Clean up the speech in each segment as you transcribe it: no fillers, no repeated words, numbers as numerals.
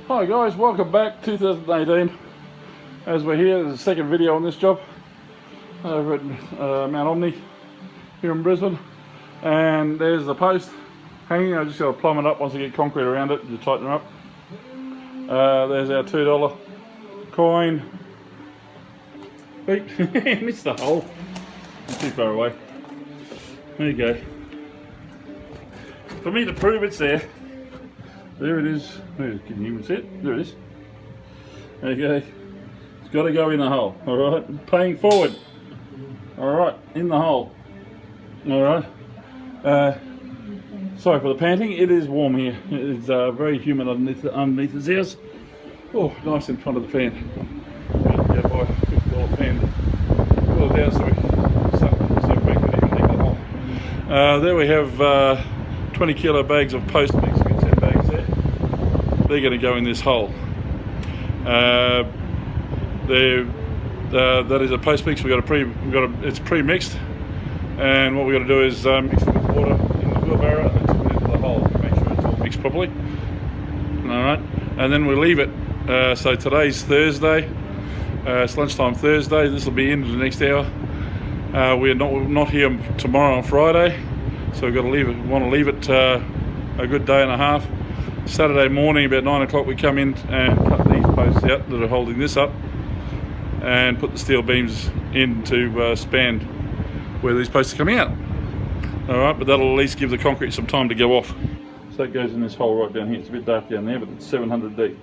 Hi guys, welcome back. 2018. As we're here, there's a second video on this job over at Mount Omney here in Brisbane. And there's the post hanging. I just got to plumb it up once I get concrete around it to tighten it up. There's our $2 coin. Beep. Missed the hole. I'm too far away. There you go. For me to prove it's there. There it is. Can you even see it? There it is. Okay. It's got to go in the hole. Alright. Paying forward. Alright. In the hole. Alright. Sorry for the panting. It is warm here. It is very humid underneath this house. Oh, nice in front of the fan. Yeah, buy a $50 fan. Pull it down so we can even dig the hole. There we have 20 kilo bags of post mix. They're going to go in this hole. That is a post mix. It's pre-mixed, and what we've got to do is mix it with water in the wheelbarrow and then put it into the hole to make sure it's all mixed properly. All right, and then we leave it. So today's Thursday. It's lunchtime Thursday. This will be in the next hour. We're not here tomorrow on Friday, so we've got to leave it. Want to leave it a good day and a half. Saturday morning about 9 o'clock we come in and cut these posts out that are holding this up and put the steel beams in to span where these posts are coming out. Alright, but that'll at least give the concrete some time to go off. So it goes in this hole right down here. It's a bit dark down there, but it's 700 deep.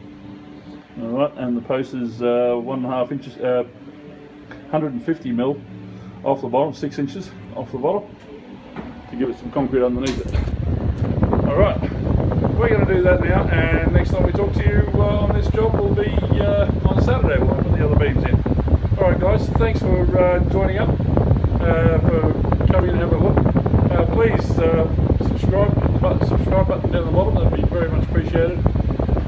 Alright, and the post is 1.5 inches, 150 mil off the bottom, 6 inches off the bottom to give it some concrete underneath it. Alright. We're going to do that now, and next time we talk to you on this job will be on Saturday. We'll put the other beams in. Alright guys, thanks for joining up, for coming and having a look. Please subscribe, hit the subscribe button down the bottom, that would be very much appreciated.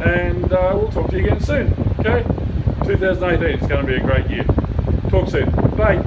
And we'll talk to you again soon, okay? 2018 is going to be a great year. Talk soon. Bye.